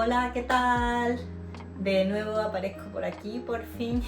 Hola, ¿qué tal? De nuevo aparezco por aquí, por fin.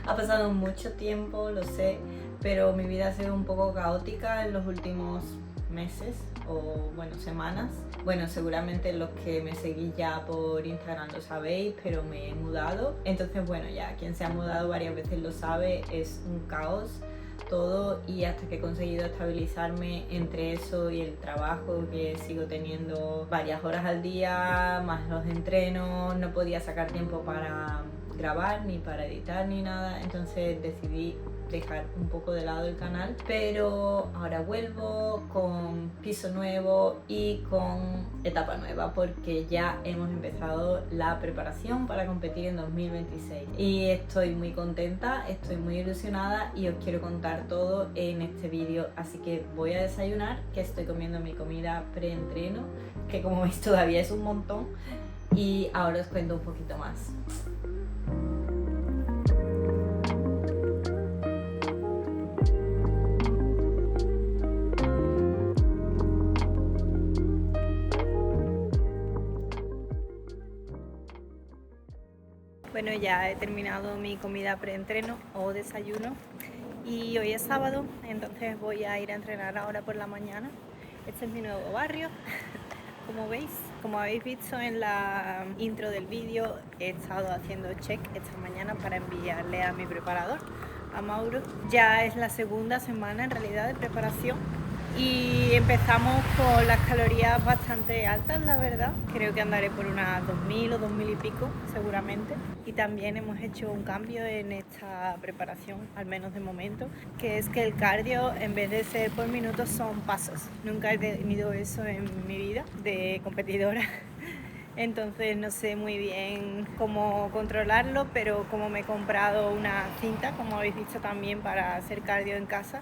Ha pasado mucho tiempo, lo sé, pero mi vida ha sido un poco caótica en los últimos meses o, bueno, semanas. Bueno, seguramente los que me seguís ya por Instagram lo sabéis, pero me he mudado. Entonces, bueno, ya quien se ha mudado varias veces lo sabe, es un caos todo, y hasta que he conseguido estabilizarme entre eso y el trabajo, que sigo teniendo varias horas al día, más los entrenos, no podía sacar tiempo para grabar, ni para editar, ni nada. Entonces decidí dejar un poco de lado el canal, pero ahora vuelvo con piso nuevo y con etapa nueva, porque ya hemos empezado la preparación para competir en 2026 y estoy muy contenta, estoy muy ilusionada y os quiero contar todo en este vídeo. Así que voy a desayunar, que estoy comiendo mi comida preentreno, que como veis todavía es un montón, y ahora os cuento un poquito más. Bueno, ya he terminado mi comida preentreno o desayuno y hoy es sábado, entonces voy a ir a entrenar ahora por la mañana. Este es mi nuevo barrio, como veis. Como habéis visto en la intro del vídeo, he estado haciendo check esta mañana para enviarle a mi preparador, a Mauro. Ya es la segunda semana en realidad de preparación y empezamos con las calorías bastante altas, la verdad. Creo que andaré por unas 2000 o 2000 y pico seguramente. Y también hemos hecho un cambio en esta preparación, al menos de momento, que es que el cardio, en vez de ser por minutos, son pasos. Nunca he tenido eso en mi vida de competidora. Entonces no sé muy bien cómo controlarlo, pero como me he comprado una cinta, como habéis visto también, para hacer cardio en casa,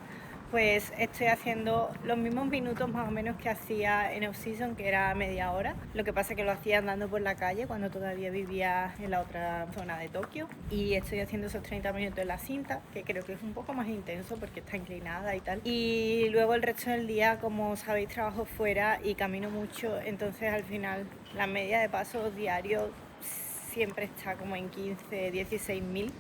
pues estoy haciendo los mismos minutos más o menos que hacía en off-season, que era media hora. Lo que pasa es que lo hacía andando por la calle cuando todavía vivía en la otra zona de Tokio, y estoy haciendo esos 30 minutos en la cinta, que creo que es un poco más intenso porque está inclinada y tal. Y luego el resto del día, como sabéis, trabajo fuera y camino mucho, entonces al final la media de pasos diarios siempre está como en 15, 16.000.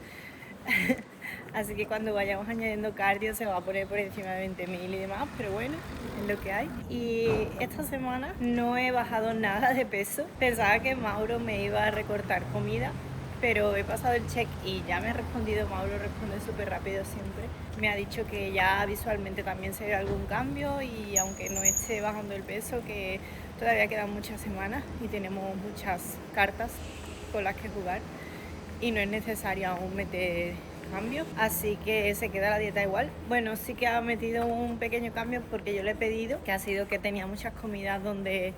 Así que cuando vayamos añadiendo cardio se va a poner por encima de 20.000 y demás, pero bueno, es lo que hay. Y esta semana no he bajado nada de peso. Pensaba que Mauro me iba a recortar comida, pero he pasado el check y ya me ha respondido. Mauro responde súper rápido siempre. Me ha dicho que ya visualmente también se ve algún cambio, y aunque no esté bajando el peso, que todavía quedan muchas semanas y tenemos muchas cartas con las que jugar y no es necesario aún meter cambios, así que se queda la dieta igual. Bueno, sí que ha metido un pequeño cambio porque yo le he pedido, que ha sido que tenía muchas comidas donde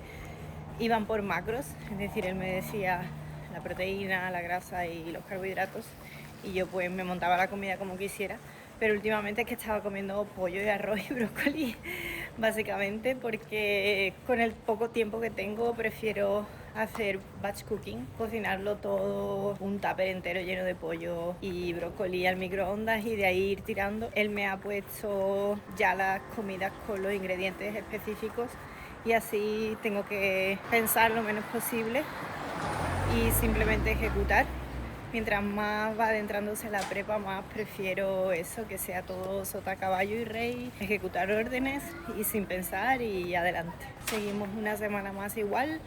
iban por macros, es decir, él me decía la proteína, la grasa y los carbohidratos, y yo pues me montaba la comida como quisiera. Pero últimamente es que estaba comiendo pollo y arroz y brócoli, básicamente porque con el poco tiempo que tengo prefiero hacer batch cooking, cocinarlo todo, un tupper entero lleno de pollo y brócoli al microondas, y de ahí ir tirando. Él me ha puesto ya las comidas con los ingredientes específicos, y así tengo que pensar lo menos posible y simplemente ejecutar. Mientras más va adentrándose la prepa, más prefiero eso, que sea todo sota, caballo y rey, ejecutar órdenes y sin pensar, y adelante. Seguimos una semana más igual.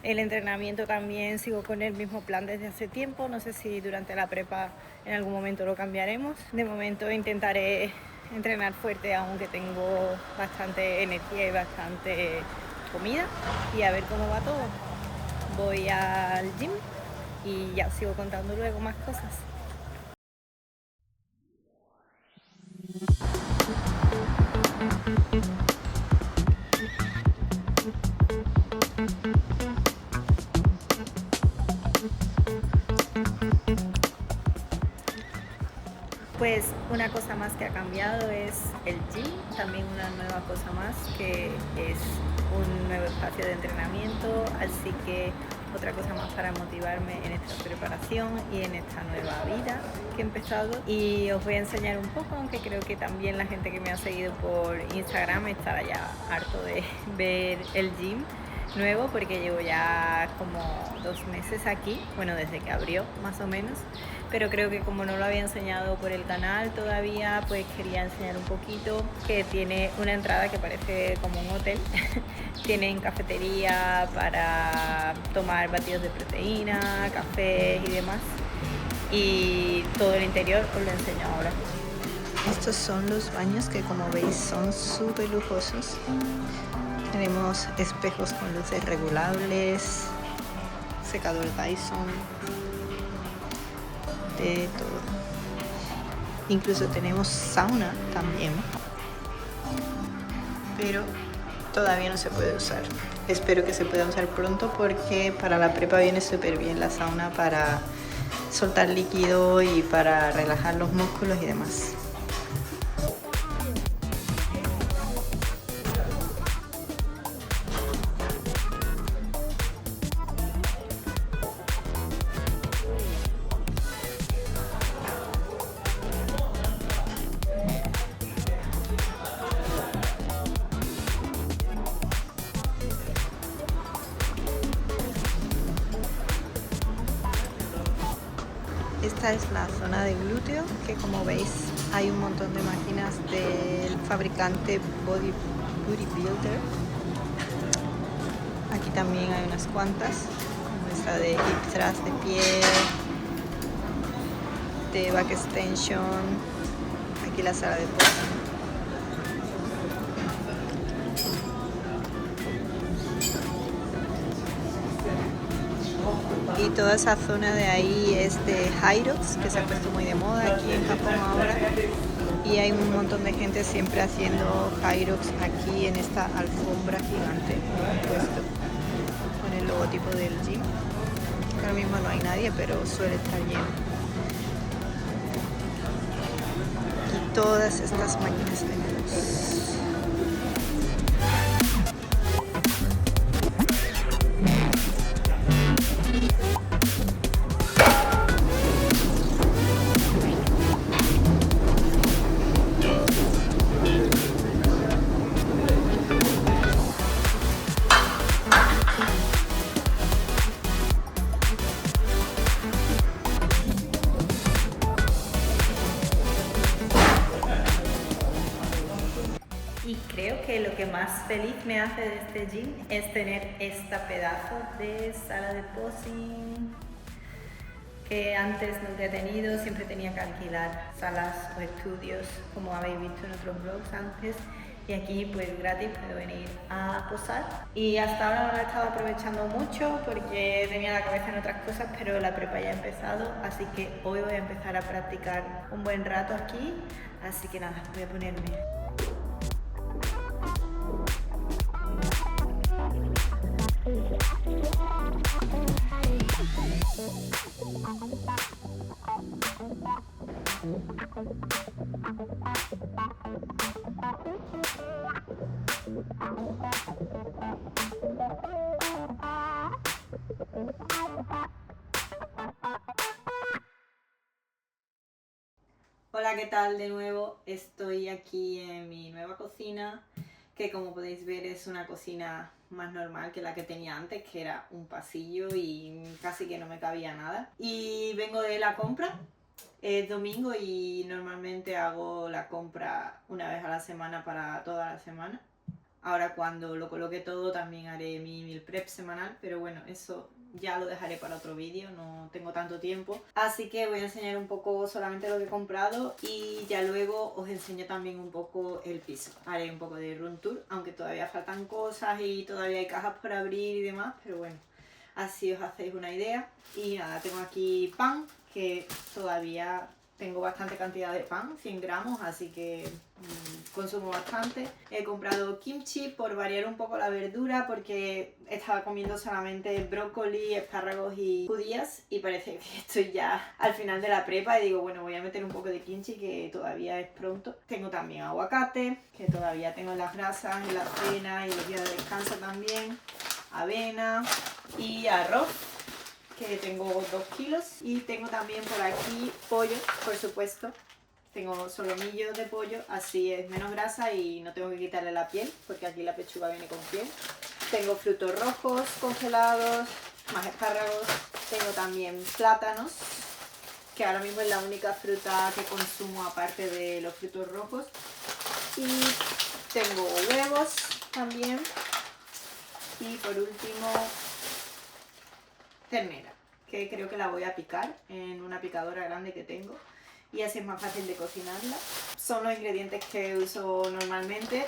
El entrenamiento también sigo con el mismo plan desde hace tiempo. No sé si durante la prepa en algún momento lo cambiaremos. De momento intentaré entrenar fuerte, aunque tengo bastante energía y bastante comida, y a ver cómo va todo. Voy al gym y ya os sigo contando luego más cosas. Pues una cosa más que ha cambiado es el gym, también una nueva cosa más, que es un nuevo espacio de entrenamiento, así que otra cosa más para motivarme en esta preparación y en esta nueva vida que he empezado. Y os voy a enseñar un poco, aunque creo que también la gente que me ha seguido por Instagram estará ya harto de ver el gym. nuevo porque llevo ya como 2 meses aquí, bueno, desde que abrió más o menos, pero creo que como no lo había enseñado por el canal todavía, pues quería enseñar un poquito, que tiene una entrada que parece como un hotel. Tienen cafetería para tomar batidos de proteína, cafés y demás, y todo el interior os lo enseño ahora. Estos son los baños que, como veis, son súper lujosos. Tenemos espejos con luces regulables, secador Dyson, de todo. Incluso tenemos sauna también, pero todavía no se puede usar. Espero que se pueda usar pronto porque para la prepa viene súper bien la sauna para soltar líquido y para relajar los músculos y demás. Esta es la zona de glúteo, que como veis hay un montón de máquinas del fabricante Body Builder. Aquí también hay unas cuantas, como esta de hip thrust de pie, de back extension, aquí la sala de posing. Y toda esa zona de ahí es de Hyrox, que se ha puesto muy de moda aquí en Japón ahora. Y hay un montón de gente siempre haciendo Hyrox aquí en esta alfombra gigante puesto con el logotipo del gym. Ahora mismo no hay nadie, pero suele estar lleno. Y todas estas máquinas tenemos. Y creo que lo que más feliz me hace de este gym es tener esta pedazo de sala de posing que antes nunca he tenido. Siempre tenía que alquilar salas o estudios, como habéis visto en otros vlogs antes, y aquí pues gratis puedo venir a posar. Y hasta ahora no lo he estado aprovechando mucho porque tenía la cabeza en otras cosas, pero la prepa ya ha empezado, así que hoy voy a empezar a practicar un buen rato aquí. Así que nada, voy a ponerme. Hola, ¿qué tal? De nuevo estoy aquí en mi nueva cocina, que como podéis ver es una cocina más normal que la que tenía antes, que era un pasillo y casi que no me cabía nada. Y vengo de la compra, es domingo y normalmente hago la compra una vez a la semana para toda la semana. Ahora cuando lo coloque todo también haré mi meal prep semanal, pero bueno, eso ya lo dejaré para otro vídeo, no tengo tanto tiempo. Así que voy a enseñar un poco solamente lo que he comprado y ya luego os enseño también un poco el piso. Haré un poco de room tour, aunque todavía faltan cosas y todavía hay cajas por abrir y demás, pero bueno, así os hacéis una idea. Y nada, tengo aquí pan, que todavía tengo bastante cantidad de pan, 100 gramos, así que consumo bastante. He comprado kimchi por variar un poco la verdura porque estaba comiendo solamente brócoli, espárragos y judías y parece que estoy ya al final de la prepa y digo, bueno, voy a meter un poco de kimchi que todavía es pronto. Tengo también aguacate, que todavía tengo las grasas en la cena y los días de descanso también, avena y arroz, que tengo 2 kilos, y tengo también por aquí pollo, por supuesto. Tengo solomillos de pollo, así es menos grasa y no tengo que quitarle la piel, porque aquí la pechuga viene con piel. Tengo frutos rojos congelados, más espárragos. Tengo también plátanos, que ahora mismo es la única fruta que consumo aparte de los frutos rojos. Y tengo huevos también. Y por último, ternera, que creo que la voy a picar en una picadora grande que tengo. Y así es más fácil de cocinarla. Son los ingredientes que uso normalmente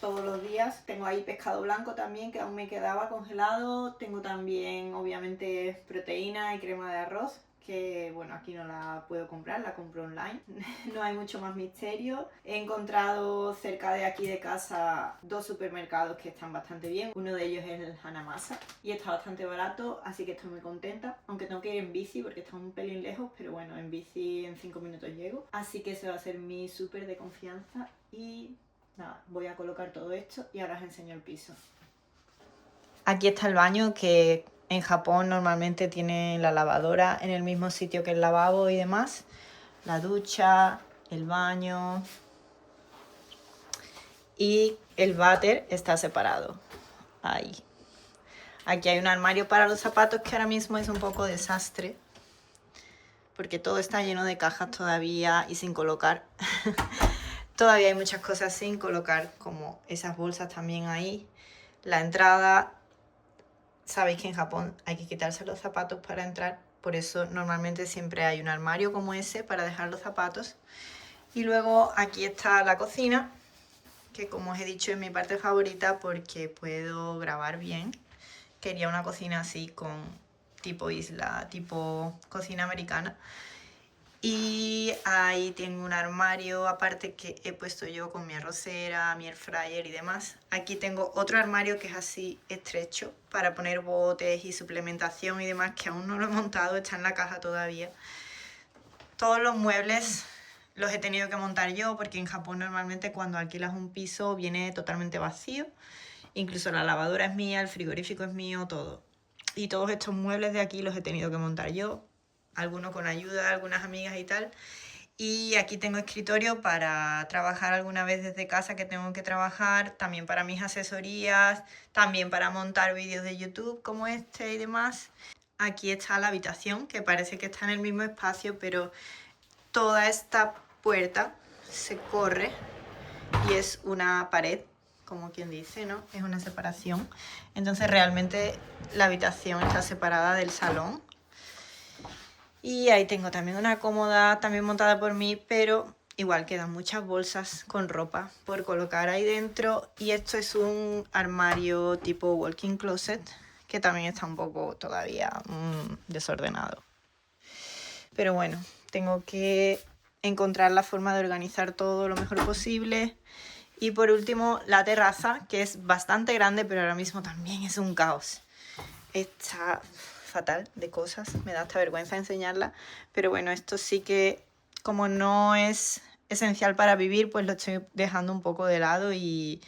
todos los días. Tengo ahí pescado blanco también, que aún me quedaba congelado. Tengo también, obviamente, proteína y crema de arroz, que bueno, aquí no la puedo comprar, la compro online. No hay mucho más misterio. He encontrado cerca de aquí de casa 2 supermercados que están bastante bien. Uno de ellos es el Hanamasa y está bastante barato, así que estoy muy contenta. Aunque tengo que ir en bici porque está un pelín lejos, pero bueno, en bici en 5 minutos llego. Así que ese va a ser mi súper de confianza y nada, voy a colocar todo esto y ahora os enseño el piso. Aquí está el baño, que en Japón normalmente tiene la lavadora en el mismo sitio que el lavabo y demás. La ducha, el baño y el váter está separado. Ahí. Aquí hay un armario para los zapatos que ahora mismo es un poco desastre, porque todo está lleno de cajas todavía y sin colocar. Todavía hay muchas cosas sin colocar, como esas bolsas también ahí. La entrada, sabéis que en Japón hay que quitarse los zapatos para entrar, por eso normalmente siempre hay un armario como ese para dejar los zapatos. Y luego aquí está la cocina, que como os he dicho es mi parte favorita porque puedo grabar bien. Quería una cocina así con tipo isla, tipo cocina americana. Y ahí tengo un armario aparte que he puesto yo con mi arrocera, mi air fryer y demás. Aquí tengo otro armario que es así estrecho para poner botes y suplementación y demás, que aún no lo he montado, está en la caja todavía. Todos los muebles los he tenido que montar yo porque en Japón normalmente cuando alquilas un piso viene totalmente vacío. Incluso la lavadora es mía, el frigorífico es mío, todo. Y todos estos muebles de aquí los he tenido que montar yo, algunos con ayuda de algunas amigas y tal. Y aquí tengo escritorio para trabajar alguna vez desde casa que tengo que trabajar, también para mis asesorías, también para montar vídeos de YouTube como este y demás. Aquí está la habitación, que parece que está en el mismo espacio, pero toda esta puerta se corre y es una pared, como quien dice, ¿no? Es una separación. Entonces realmente la habitación está separada del salón. Y ahí tengo también una cómoda, también montada por mí, pero igual quedan muchas bolsas con ropa por colocar ahí dentro. Y esto es un armario tipo walk-in closet, que también está un poco todavía desordenado. Pero bueno, tengo que encontrar la forma de organizar todo lo mejor posible. Y por último, la terraza, que es bastante grande, pero ahora mismo también es un caos. Está fatal de cosas, me da hasta vergüenza enseñarla, pero bueno, esto sí que como no es esencial para vivir, pues lo estoy dejando un poco de lado y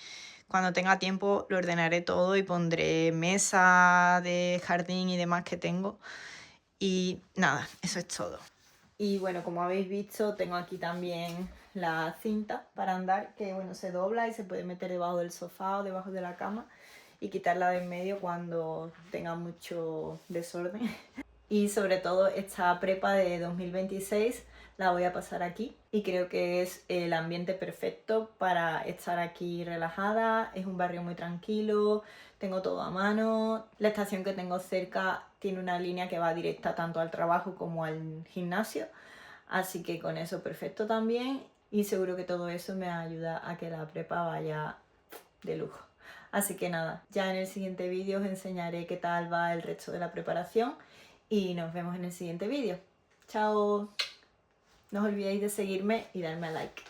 cuando tenga tiempo lo ordenaré todo y pondré mesa de jardín y demás que tengo. Y nada, eso es todo. Y bueno, como habéis visto, tengo aquí también la cinta para andar, que bueno, se dobla y se puede meter debajo del sofá o debajo de la cama y quitarla de en medio cuando tenga mucho desorden. Y sobre todo esta prepa de 2026 la voy a pasar aquí y creo que es el ambiente perfecto para estar aquí relajada. Es un barrio muy tranquilo, tengo todo a mano, la estación que tengo cerca tiene una línea que va directa tanto al trabajo como al gimnasio, así que con eso perfecto también y seguro que todo eso me ayuda a que la prepa vaya de lujo. Así que nada, ya en el siguiente vídeo os enseñaré qué tal va el resto de la preparación y nos vemos en el siguiente vídeo. ¡Chao! No os olvidéis de seguirme y darme a like.